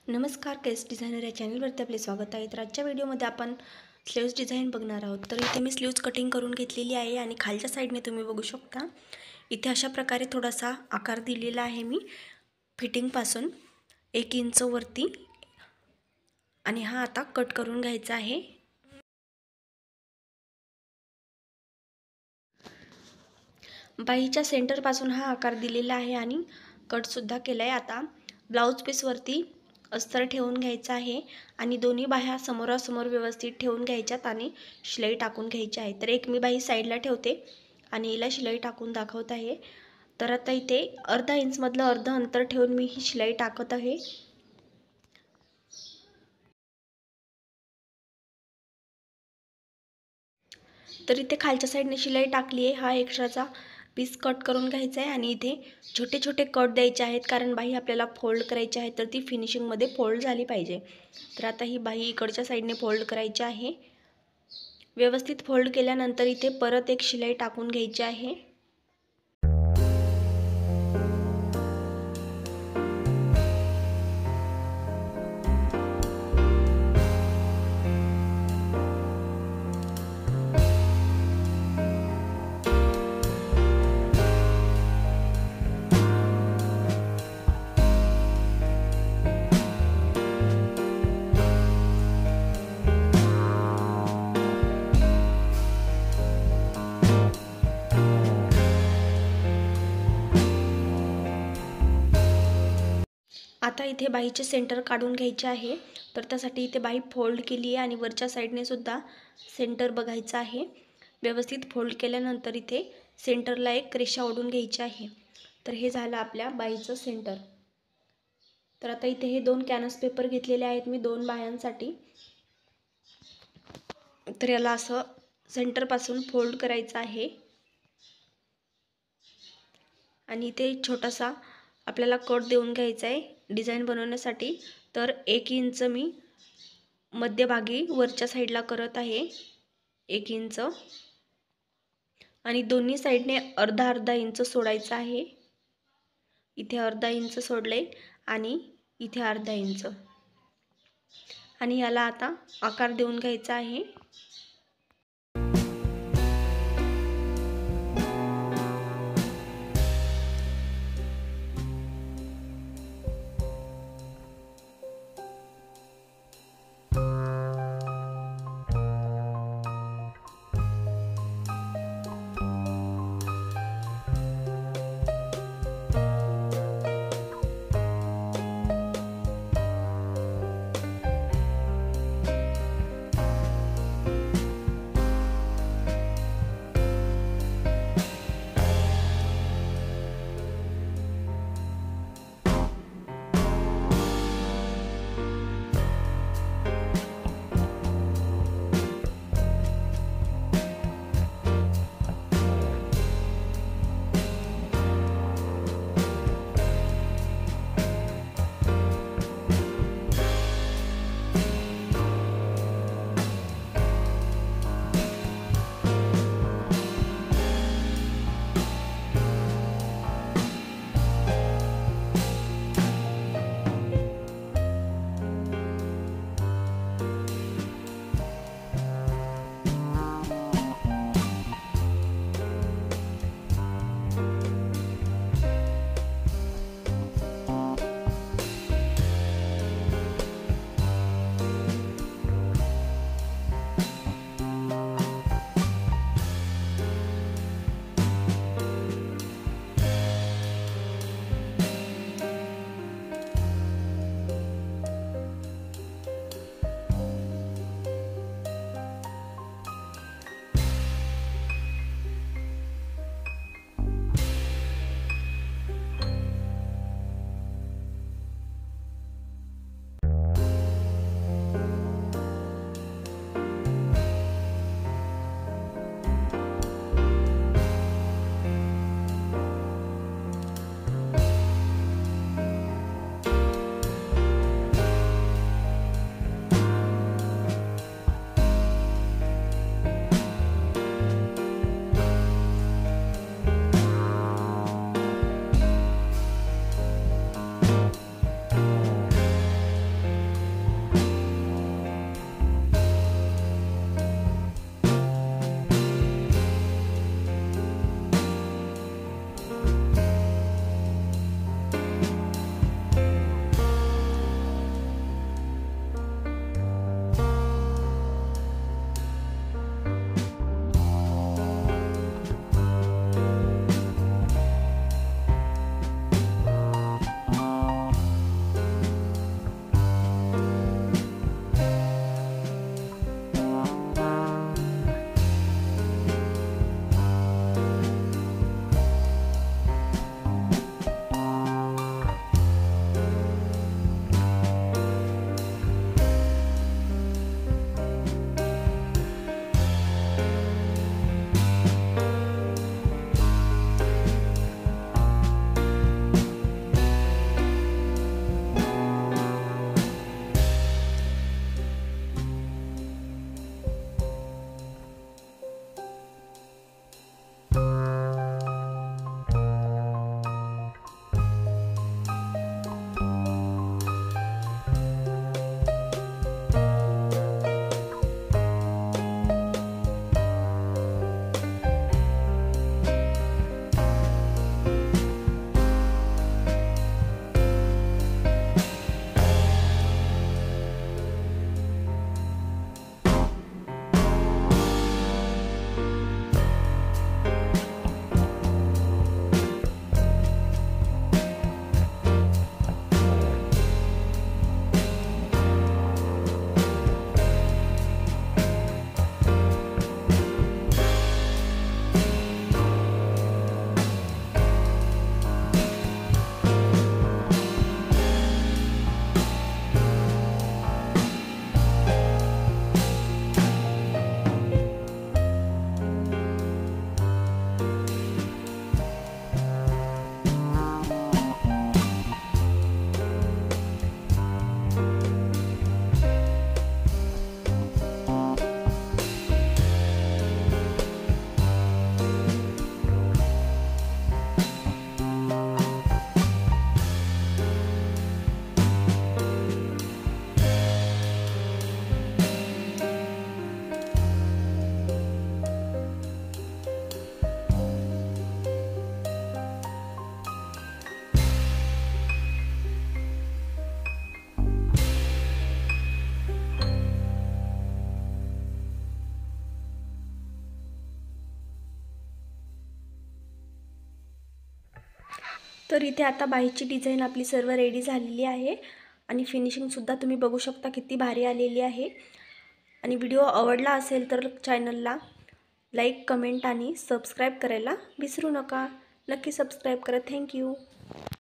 नमस्कार, केस डिझायनर या चॅनलवरती आपले स्वागत आहे। तर आजच्या व्हिडिओमध्ये आपण स्लीव्ज डिझाईन बघणार आहोत। तर इथे मी स्लीव्ज कटिंग करून घेतलेली आहे आणि खालच्या साईडने तुम्ही बघू शकता इथे अशा प्रकारे थोडासा आकार दिलेला आहे मी फिटिंगपासून 1 इंच वरती आणि हा आता कट करून घ्यायचा आहे। बाहीच्या सेंटरपासून हा आकार दिलेला आहे आणि कट सुद्धा केला आहे। आता ब्लाउज पीसवरती अस्तर ठेवून घ्यायचा आहे आणि दोन्ही बाह्या समोरासमोर व्यवस्थित ठेवून घ्यायच्यात आणि शिलाई टाकून घ्यायची आहे। तर एक मी बाही साईडला ठेवते आणि हिला शिलाई टाकून दाखवत आहे। तर आता इथे अर्धा इंच मधलं अर्ध अंतर ठेवून मी ही शिलाई टाकत आहे। तर इथे खालच्या साईडने शिलाई टाकली आहे। हा एक्स्ट्राचा पीस कट करून घ्यायचा आहे आणि इथे छोटे छोटे कट द्यायचे आहेत कारण बाही आपल्याला फोल्ड करायची आहे, तर ती फिनिशिंग मध्ये फोल्ड झाली पाहिजे। तर आता ही बाही इकडच्या साईडने फोल्ड करायची आहे। व्यवस्थित फोल्ड केल्यानंतर इथे परत एक शिलाई टाकून घ्यायची आहे। आता इथे बाहीचे सेंटर काढून घ्यायचे आहे। तर त्यासाठी इथे बाही फोल्ड केली आहे आणि वरच्या साईडने सुद्धा सेंटर बघायचा आहे। व्यवस्थित फोल्ड केल्यानंतर इथे सेंटरला एक रेषा ओढून घ्यायची आहे। तर हे झालं आपल्या बाहीचं सेंटर। तर आता इथे हे 2 कॅनव्हास पेपर घेतलेले आहेत मी 2 बाह्यांसाठी। तर याला असं सेंटरपासून फोल्ड करायचं आहे आणि इथे छोटासा आपल्याला कट देऊन घ्यायचा आहे डिझाइन बनवण्यासाठी। तर 1 इंच मी मध्यभागी वरच्या साईडला करत आहे, 1 इंच आणि दोन्ही साईडने अर्धा इंच सोडायचा आहे। इथे अर्धा इंच सोडले आणि इथे अर्धा इंच आणि याला आता आकार देऊन घ्यायचा आहे। तर इथे आता बाहीची डिझाईन आपली सर्व रेडी झालेली आहे आणि फिनिशिंगसुद्धा तुम्ही बघू शकता किती भारी आलेली आहे. आणि व्हिडिओ आवडला असेल तर चॅनलला लाईक, कमेंट आणि सबस्क्राईब करायला विसरू नका. नक्की सबस्क्राईब करा. थँक्यू.